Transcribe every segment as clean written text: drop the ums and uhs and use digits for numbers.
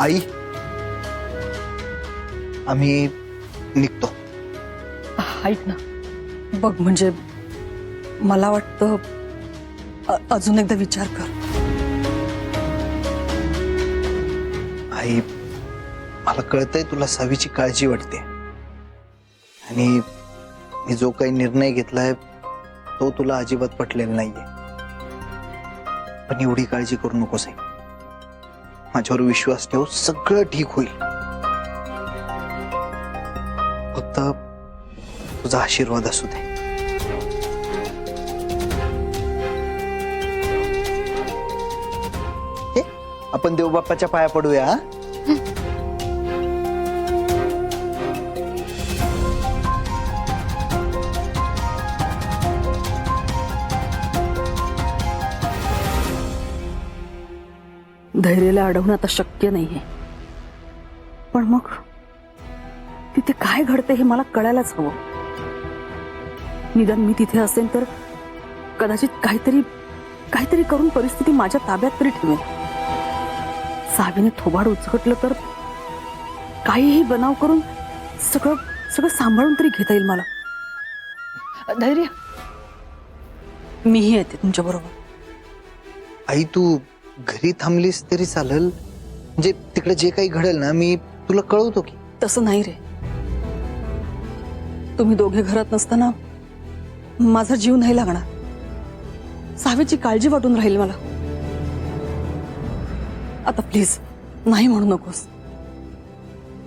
आई, आम्ही निघतो. ऐक ना, बघ म्हणजे मला वाटतं अजून एकदा विचार कर. आई, मला कळतंय तुला सावीची काळजी वाटते आणि मी जो काही निर्णय घेतलाय तो तुला अजिबात पटलेला नाहीये. पण एवढी काळजी करू नकोस आई. माझ्यावर विश्वास ठेव, सगळं ठीक होईल. फक्त तुझा आशीर्वाद असू दे. आपण देवबाप्पाच्या पाया पडूया. हा? धैर्याला अडवणं आता शक्य नाहीये, पण मग तिथे काय घडते हे मला कळायलाच हवं. निदान मी तिथे असेल तर कदाचित काहीतरी करून परिस्थिती माझ्या ताब्यात तरी ठेवेल. सावीने थोबाड उचकटलं तर काहीही बनाव करून सगळं सांभाळून तरी घेता येईल मला. धैर्य, मीही येते तुमच्या बरोबर. आई, तू घरी थांबलीस तरी चालेल. म्हणजे तिकडे जे काही घडेल ना मी तुला कळवतो की. तसं नाही रे, तुम्ही दोघे घरात नसताना माझा जीव नाही लागणार. सावीची काळजी वाटून राहील मला. आता प्लीज नाही म्हणू नकोस.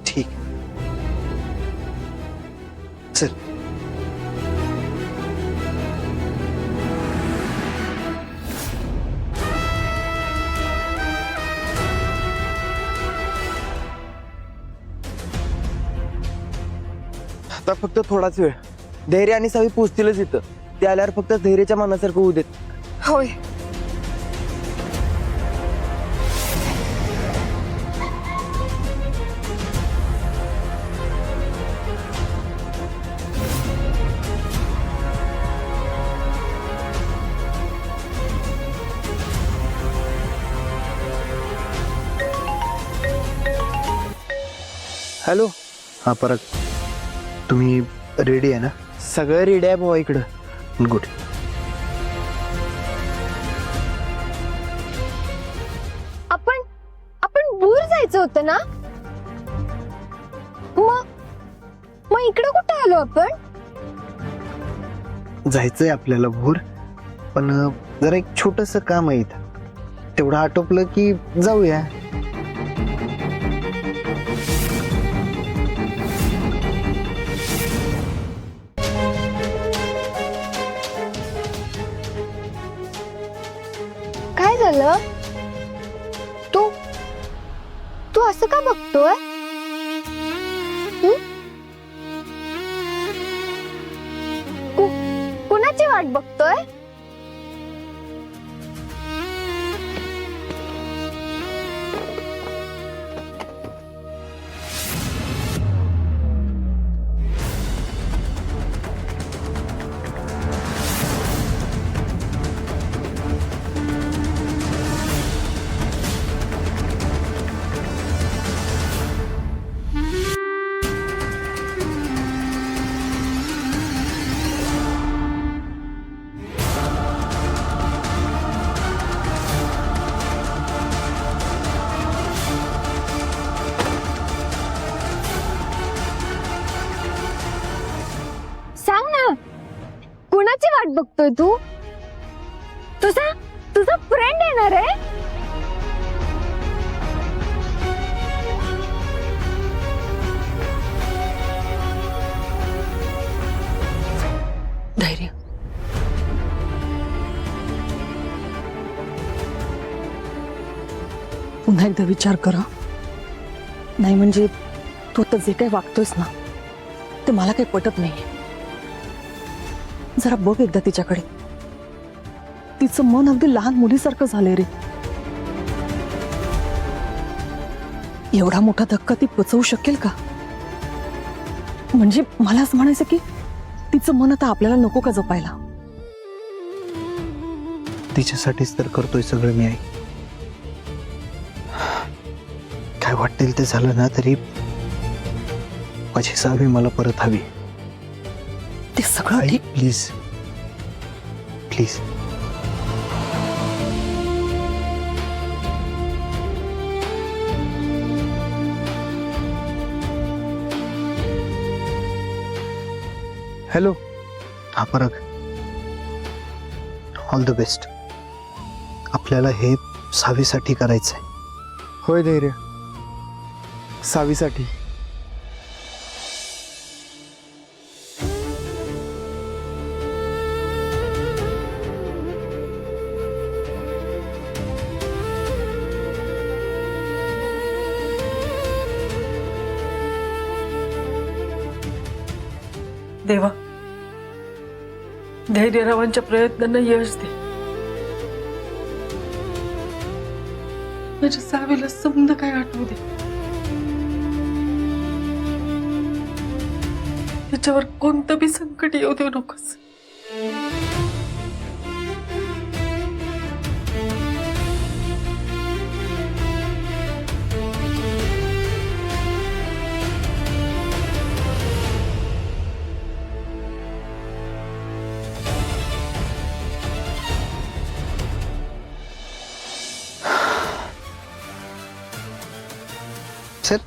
ठीक, चल. आता फक्त थोडाच वेळ. धैर्य आणि सावी पोचतीलच इथं. ते आल्यावर फक्त धैर्याच्या मनासारखं होऊ देत. होय. हॅलो, हा, परत तुम्ही रेडी आहे ना? सगळं रेडी आहे भावा इकडं. गुड. आपण दूर जायचं होतं ना? मग इकडे कुठे आलो आपण? जायचंय आपल्याला भूर, पण जरा एक छोटस काम आहे इथं. तेवढं आटोपलं की जाऊया. काय झालं? तू असं का बघतोय? कुणाची वाट बघतोय? सांग ना, कुणाची वाट बघतोय तू? तुझा फ्रेंड येणार आहे? धैर्य, पुन्हा एकदा विचार करा. नाही म्हणजे तू आता जे काही वागतोयस ना ते मला काही पटत नाहीये. जरा बघ एकदा तिच्याकडे. तिचं मन अगदी लहान मुलीसारखं झालंय रे. एवढा मोठा धक्का ती पचवू शकेल का? म्हणजे मला असं म्हणायचं की तिचं मन आता आपल्याला नको का जपायला? तिच्यासाठीच तर करतोय सगळं मी. आई, काय वाटेल ते झालं ना तरी माझी सावी मला परत हवी. ते सगळं आई ठीक. Please please. हॅलो. हा परत ऑल द बेस्ट. आपल्याला हे सावीसाठी करायचंय. होय धैर्य, सावीसाठी. देवा, धैर्यरावांच्या प्रयत्नांना यश दे. माझ्या सावीला समज काय आठवू दे. त्याच्यावर कोणतं बी संकट येऊ देऊ नकोस. सर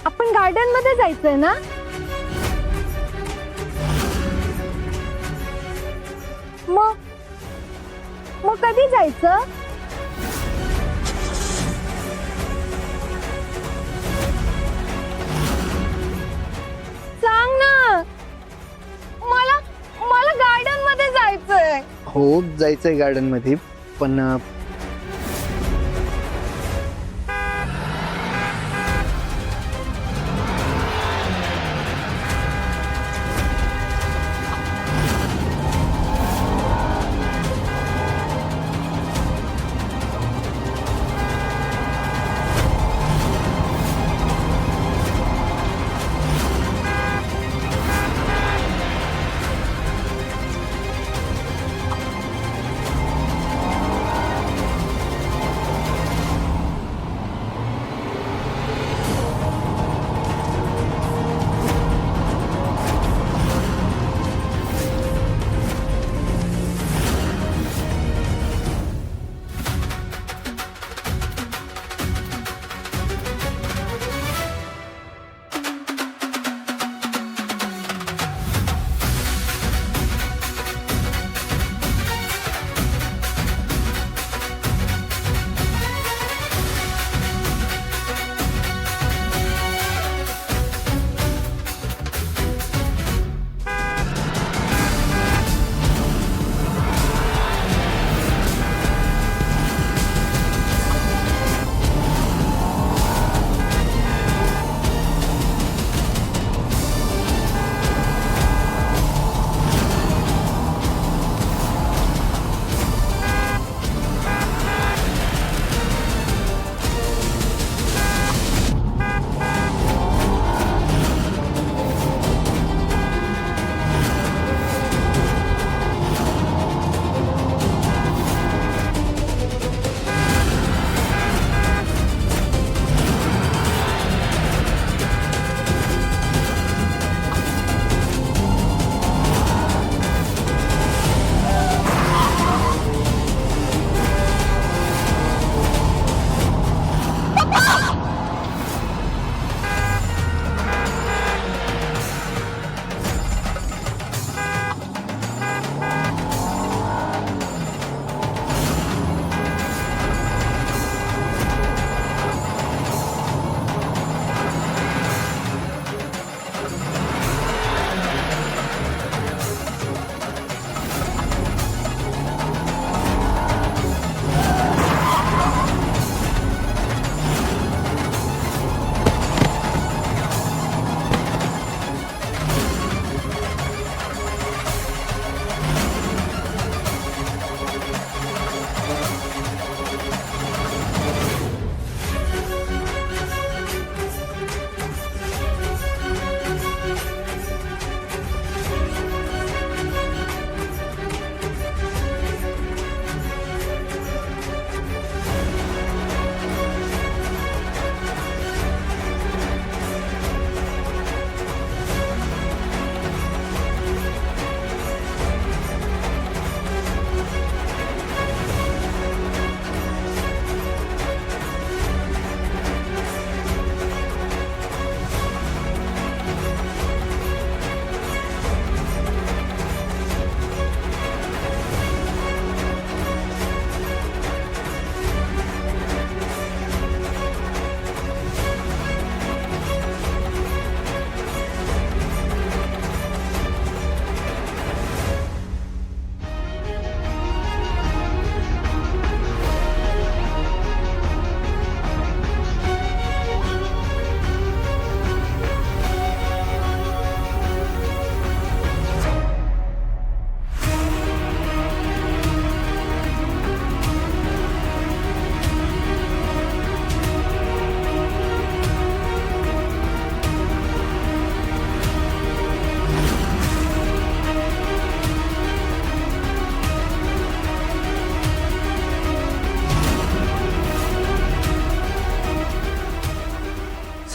आपण गार्डन मध्ये जायचंय ना? मग कधी जायचं? सांग ना. मला गार्डन मध्ये जायचंय. हो जायचंय गार्डन मध्ये पण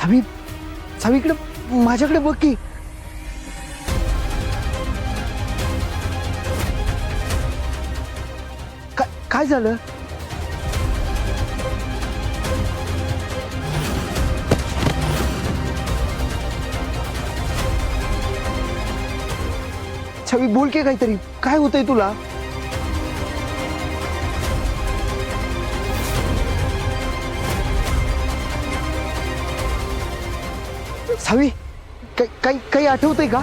सावी सावी इकडे माझ्याकडे बघ की. काय झालं? छवी बोल के काहीतरी. काय होतंय तुला? छवी काही आठवतंय का?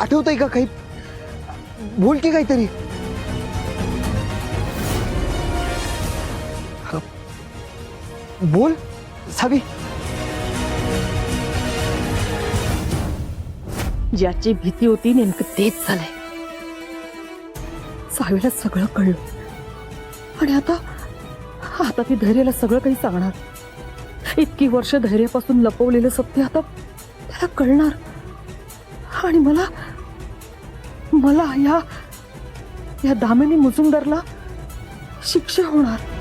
आठवतंय का काही? बोल की काहीतरी. बोल सावी. ज्याची भीती होती नेमकं तेच झालंय. सावीला सगळं कळलं आणि आता ती धैर्याला सगळं काही सांगणार. इतकी वर्ष धैर्यापासून लपवलेलं सत्य आता त्याला कळणार आणि मला या दामिनी मुजुमदारला शिक्षा होणार.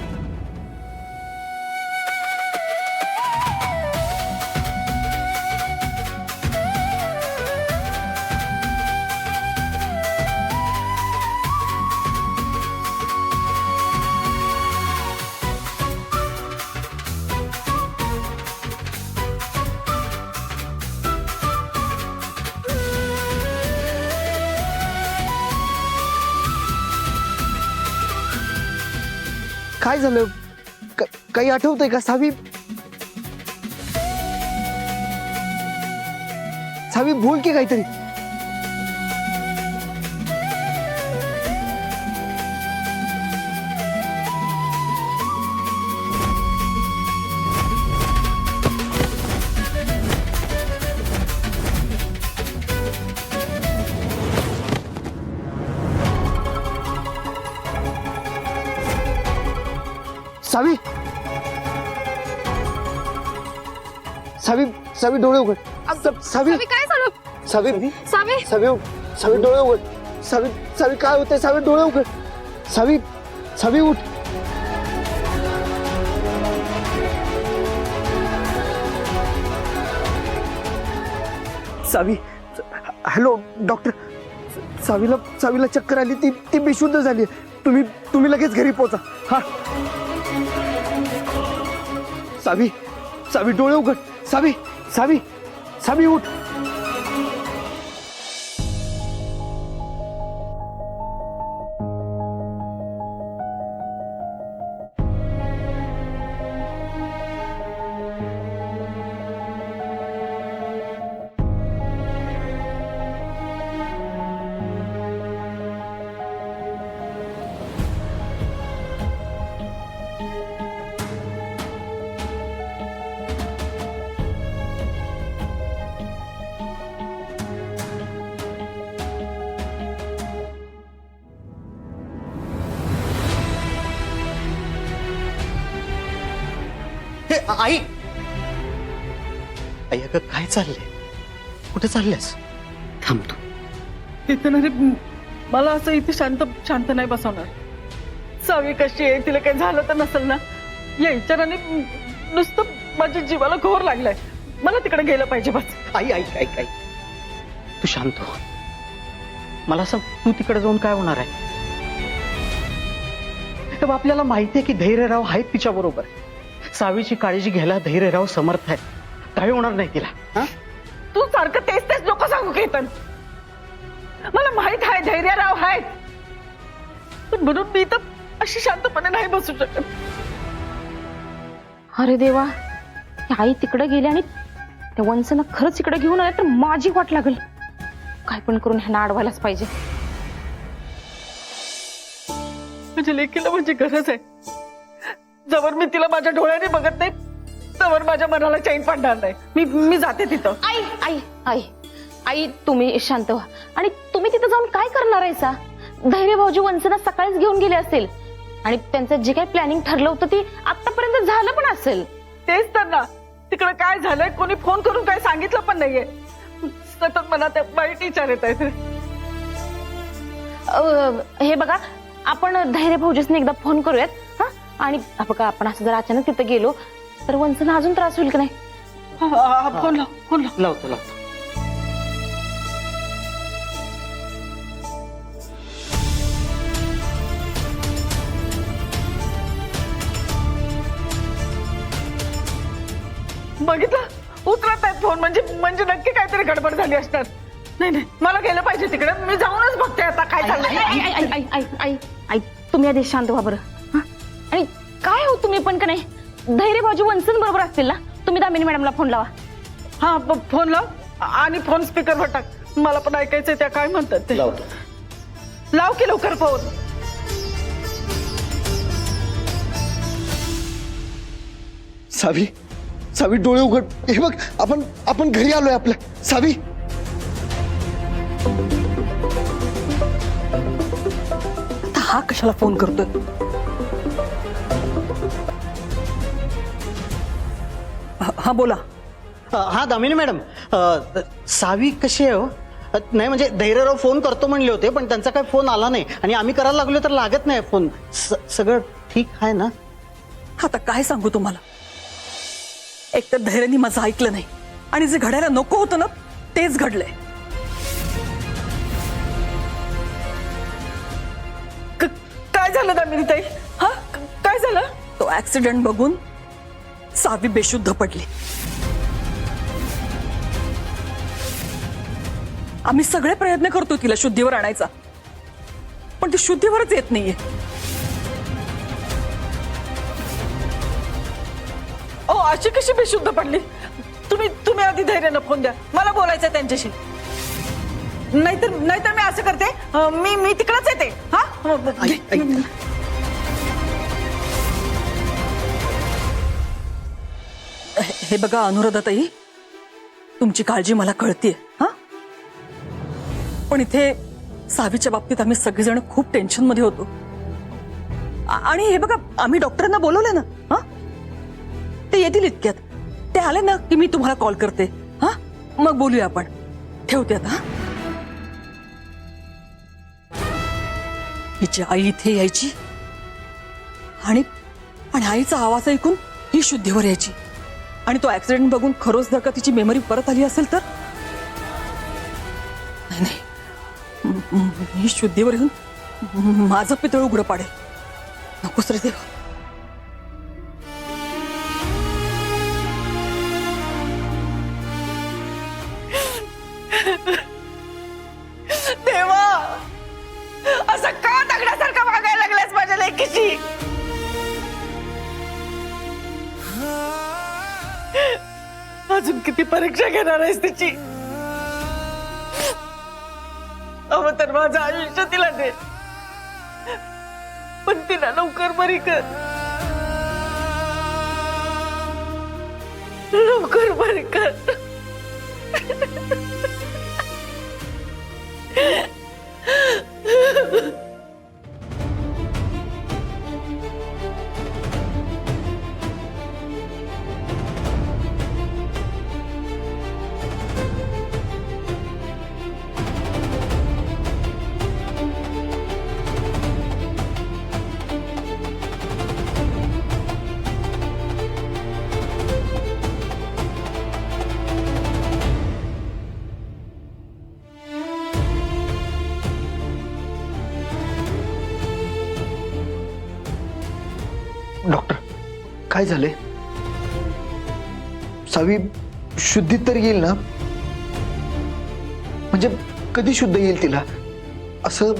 काय झालं? काही आठवतंय का सावी? सावी बोल की काहीतरी. सावी सावी सावी डोळे उघड. सावी काय झालं? सावी सावी सावी सावी डोळे उघड. सावी सावी काय होतंय? सावी डोळे उघड. सावी सावी उठ. सावी हॅलो डॉक्टर. सावीला चक्कर आली. ती बेशुद्ध झाली. तुम्ही लगेच घरी पोहोचा. हा सावी डोळे उघड. सावी उठ. आई आई अगं काय चाललंय? कुठे चालल्यास? थांबतो इथं. रे मला असं इथे शांत नाही बसवणार. सावी कशी आहे? तिला काही झालं तर नसेल ना? या विचाराने नुसतं माझ्या जीवाला घोर लागलाय. मला तिकडे गेलं पाहिजे बस. आई आई आई आई तू शांत हो. मला सांग, तू तिकडे जाऊन काय होणार आहे? आपल्याला माहिती आहे की धैर्यराव आहेत तिच्या बरोबर. सावीची काळजी घ्यायला धैर्यराव समर्थ आहे. काही होणार नाही तिला. हा तू सारखं तेच नको सांगू केतन. मला माहित आहे धैर्यराव आहेत, पण म्हणून मी तर अशी शांतपणे नाही बसू शकत. अरे देवा, आई तिकडे गेली आणि त्या वंसना खरंच इकडे घेऊन आले तर माझी वाट लागेल. काय पण करून ह्यांना अडवायलाच पाहिजे. माझ्या लेकीला माझी गरज आहे. जवळ मी तिला माझ्या डोळ्याने बघत नाही तवर माझ्या मनाला चैन पडणार नाही. मी जाते तिथं. आई आई आई आई तुम्ही शांत व्हा. आणि तुम्ही तिथं जाऊन काय करणार आहे सा? धैर्य भाऊजी वंसना सकाळीच घेऊन गेले असेल आणि त्यांचं जे काही प्लॅनिंग ठरलं होतं ते आतापर्यंत झालं पण असेल. तेच तर ना. तिकडे काय झालंय कोणी फोन करून काय सांगितलं पण नाहीये. सतत मला त्या वाईट विचार येत आहेत. हे बघा, आपण धैर्य भाऊजीसने एकदा फोन करूयात. हा, आणि बघा, आपण असं जर अचानक तिथं गेलो तर वंसना अजून त्रास होईल की नाही. फोन लाव, फोन लाव. लावतो. बघितलं, उचलत आहेत फोन. म्हणजे नक्की काहीतरी गडबड झाली असणार. नाही, मला गेलं पाहिजे तिकडे. मी जाऊनच बघते आता काय चाललंय. आई, तुम्ही आधी शांत व्हा बरं. हा? आणि काय हो तुम्ही पण का नाही, धैर्य भाऊजी वंसन बरोबर असतील ना. तुम्ही दामिनी मॅडमला फोन लावा. हा, फोन लाव आणि फोन स्पीकरवर टाक. मला पण ऐकायचंय त्या काय म्हणतात ते. लाव की लवकर फोन. सावी डोळे उघड. हे बघ, आपण घरी आलोय आपल्या. सावी, आता हा कशाला फोन करतोय? हा बोला. हा दामिनी मॅडम, सावी कशी आहे हो? नाही म्हणजे धैर्यराव फोन करतो म्हणले होते, पण त्यांचा काही फोन आला नाही आणि आम्ही करायला लागलो तर लागत नाही फोन. सगळं ठीक आहे ना? आता काय सांगू तुम्हाला, एकतर धैर्याने माझं ऐकलं नाही आणि जे घडायला नको होतं ना तेच घडलंय. काय झालं दामिनी ताई? हा, काय झालं? तो ऍक्सिडेंट बघून सावी बेशुद्ध पडली. आम्ही सगळे प्रयत्न करतो तिला शुद्धीवर आणायचा, पण ती शुद्धीवरच येत नाहीये. अशी कशी बेशुद्ध पडली? तुम्ही आधी धैर्यानं फोन द्या. मला बोलायचंय त्यांच्याशी. नाहीतर मी असं करते, मी तिकडच येते. हा, हे बघा अनुराधाताई, तुमची काळजी मला कळतीये. हा, पण इथे सावीच्या बाबतीत आम्ही सगळेजण खूप टेन्शन मध्ये होतो. आणि हे बघा, आम्ही डॉक्टरांना बोलवलंय ना. हा, ते येतील इतक्यात. ते आले ना की मी तुम्हाला कॉल करते. हा, मग बोलूया आपण. ठेवते आता. हिची आई इथे यायची आणि आईचा आवाज ऐकून ही शुद्धीवर यायची. आणि तो ऍक्सिडेंट बघून खरोच जर का तिची मेमरी परत आली असेल तर नाही, ही शुद्धीवर येऊन माझं पितळ उघडं पाडेल. नकोच रे देवा. देवा, असं का दगडासारखं वागायला लागल्यास माझ्या लेकीची? अजून किती परीक्षा घेणार आहेस तिची? तर माझं आयुष्य तिला दे, पण तिला लवकर बरी कर. लवकर बरी कर. डॉक्टर, काय झालंय? सावी शुद्धीत तर येईल ना? म्हणजे कधी शुद्ध येईल तिला? असं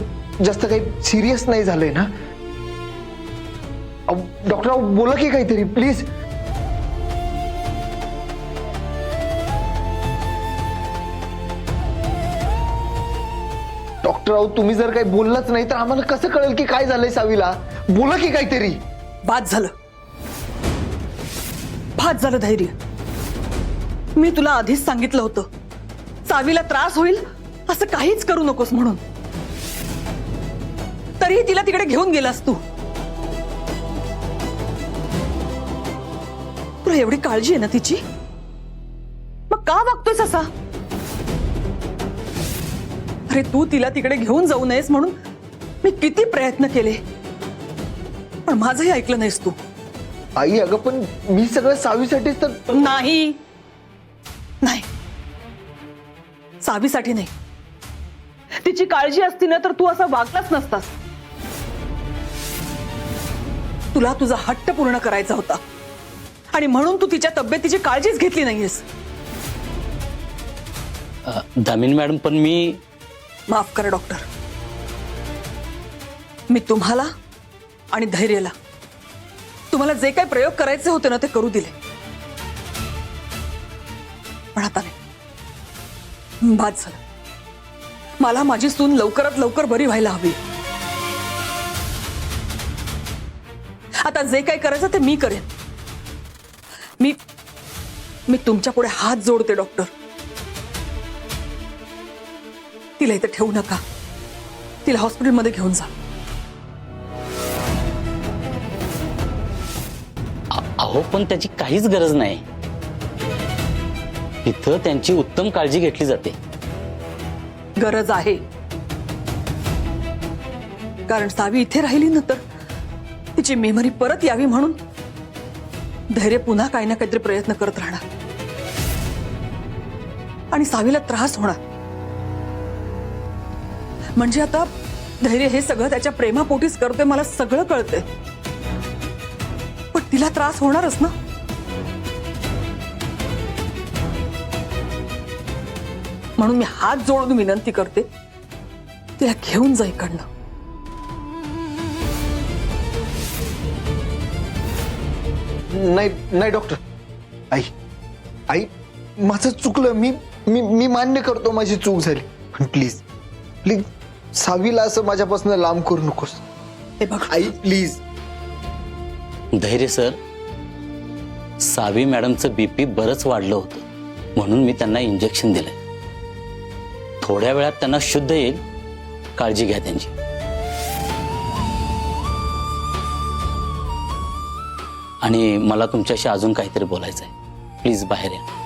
जास्त काही सिरियस नाही झालंय ना? डॉक्टर बोला की काहीतरी प्लीज. डॉक्टर तुम्ही जर काही बोललाच नाही तर आम्हाला कसं कळेल की काय झालंय सावीला? बोला की काहीतरी. बाद झालं धैर्य. मी तुला आधीच सांगितलं होतं सावीला त्रास होईल असं काहीच करू नकोस म्हणून. तरीही तिला तिकडे घेऊन गेलास तू. तुला एवढी काळजी आहे ना तिची, मग का वागतोयस असा? अरे तू तिला तिकडे घेऊन जाऊ नयेस म्हणून मी किती प्रयत्न केले पण माझंही ऐकलं नाहीस तू. आई अगं पण मी सगळं सावीसाठीच तर. नाही नाही, सावीसाठी नाही. तिची काळजी असती ना तर तू असा वागलाच नसतास. तुला तुझा हट्ट पूर्ण करायचा होता आणि म्हणून तू तिच्या तब्येतीची काळजीच घेतली नाहीयेस. दामिनी मॅडम पण मी माफ करा डॉक्टर, मी तुम्हाला आणि धैर्यला तुम्हाला जे काही प्रयोग करायचे होते ना ते करू दिले, पण आता नाही. बाद झालं. मला माझी सून लवकरात लवकर बरी व्हायला हवी. आता जे काही करायचं ते मी करेन. मी तुमच्या पुढे हात जोडते डॉक्टर. तिला इथे ठेवू नका, तिला हॉस्पिटलमध्ये घेऊन जा. अहो पण त्याची काहीच गरज नाही. इथं त्यांची उत्तम काळजी घेतली जाते. गरज आहे, कारण सावी इथे राहिली ना तर तिची मेमरी परत यावी म्हणून धैर्य पुन्हा काही ना काहीतरी प्रयत्न करत राहणार आणि सावीला त्रास होणार. म्हणजे आता धैर्य हे सगळं त्याच्या प्रेमापोटीच करते, मला सगळं कळतंय, पण तिला त्रास होणारच ना. म्हणून मी हात जोडून विनंती करते, तिला घेऊन जा इकडनं. नाही नाही डॉक्टर. आई आई माझं चुकलं. मी मी मी मान्य करतो माझी चूक झाली, पण प्लीज प्लीज सावीला असं माझ्यापासून लांब करू नकोस. हे बघ आई प्लीज. धैर्य सर, सावी मॅडमचं बीपी बरंच वाढलं होतं म्हणून मी त्यांना इंजेक्शन दिलंय. थोड्या वेळात त्यांना शुद्ध येईल, काळजी घ्या त्यांची. आणि मला तुमच्याशी अजून काहीतरी बोलायचं आहे. प्लीज बाहेर या.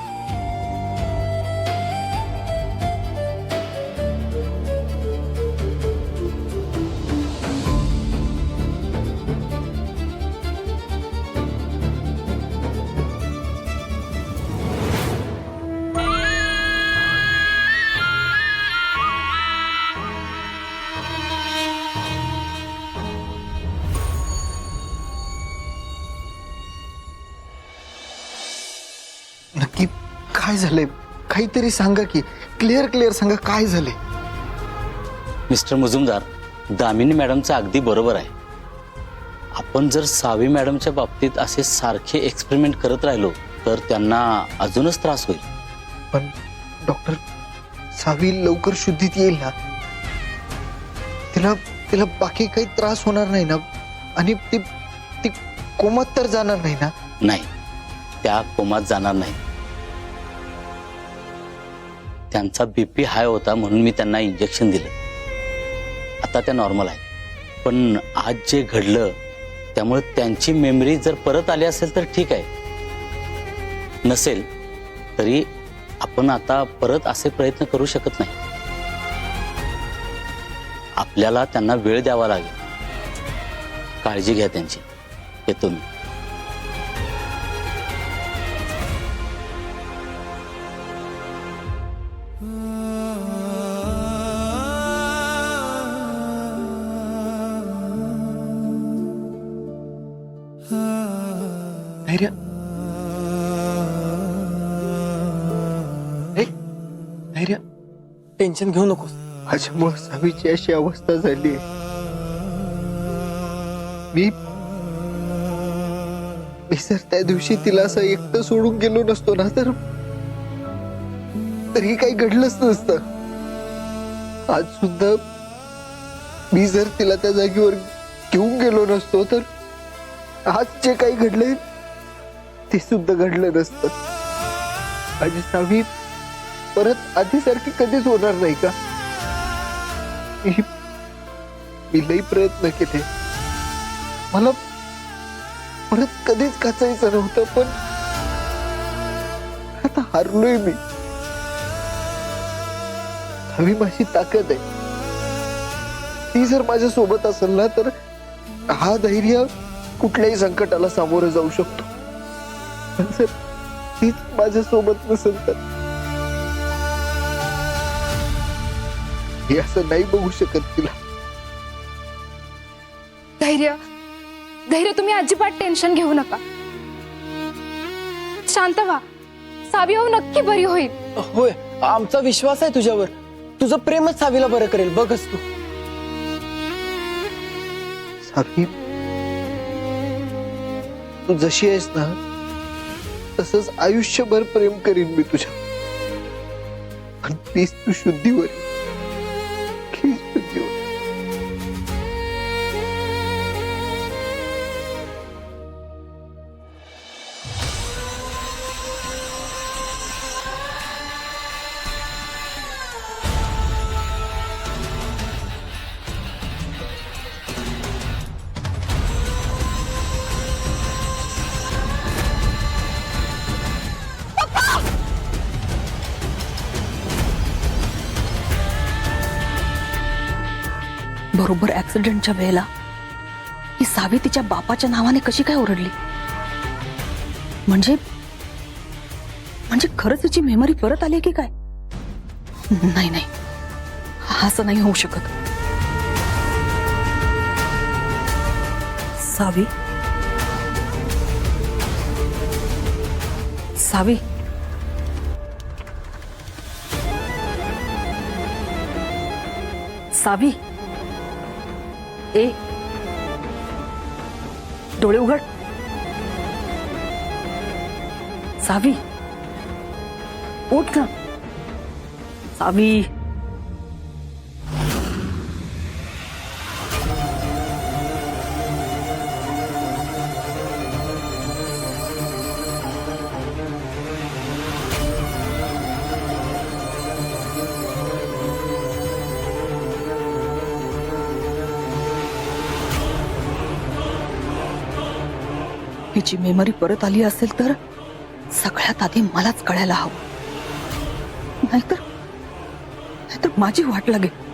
नक्की काय झालंय? काहीतरी सांगा की, क्लिअर सांगा काय झालंय. मिस्टर मुजुमदार, दामिनी मॅडमचं अगदी बरोबर आहे. आपण जर सावी मॅडमच्या बाबतीत असे सारखे एक्सपेरिमेंट करत राहिलो तर त्यांना अजूनच त्रास होईल. पण डॉक्टर, सावी लवकर शुद्धीत येईल ना? तिला तिला बाकी काही त्रास होणार नाही ना? आणि ती ती कोमात तर जाणार नाही ना? नाही, त्या कोमात जाणार नाही. त्यांचा बीपी हाय होता म्हणून मी त्यांना इंजेक्शन दिलं. आता त्या नॉर्मल आहे. पण आज जे घडलं त्यामुळे त्यांची मेमरी जर परत आली असेल तर ठीक आहे, नसेल तरी आपण आता परत असे प्रयत्न करू शकत नाही. आपल्याला त्यांना वेळ द्यावा लागेल. काळजी घ्या त्यांची. येतो मी. धैर्य, धैर्य, टेन्शन घेऊ नकोस. माझ्यामुळे सावीची अशी अवस्था झाली. मी जर त्या दिवशी तिला असं एकटं सोडून गेलो नसतो ना तर ही काही घडलंच नसतं. आज सुद्धा मी जर तिला त्या जागेवर घेऊन गेलो नसतो तर आज जे काही घडलंय ते सुद्धा घडलं नसतं. माझी सावी परत आधीसारखी कधीच होणार नाही का? मी लई प्रयत्न केले. मला परत कधीच काचायचं नव्हतं, पण आता हारलोय मी. सावी माझी ताकद आहे. ती जर माझ्या सोबत असेल ना तर हा धैर्य कुठल्याही संकटाला सामोरं जाऊ शकतो. पण जर तीच माझ्या सोबत नसेल तर हे असं नाही बघू शकत तिला. धैर्य तुम्ही अजिबात टेन्शन घेऊ नका. शांत व्हा. सावी भाऊ नक्की बरी होईल. होय, आमचा विश्वास आहे तुझ्यावर. तुझं प्रेमच सावीला बरं करेल, बघच तू. सावी, तू जशी आहेस ना तसंच आयुष्यभर प्रेम करीन मी तुझ्या. पण प्लीज तू शुद्धीवर ये. प्लीज शुद्धीवर. बरोबर ऍक्सिडेंटच्या वेळेला ही सावी तिच्या बापाच्या नावाने कशी काय ओरडली? म्हणजे खरंच तिची मेमरी परत आली की काय? नाही नाही, असं नाही होऊ शकत. सावी, सावी, सावी, ए, डोळे उघड. सावी, उठ ना. सावी, हिची मेमरी परत आली असेल तर सगळ्यात आधी मलाच कळायला हवं. नाहीतर माझी वाट लागेल.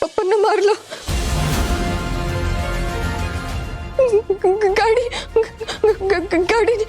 पप्पांना मारलं. गाडी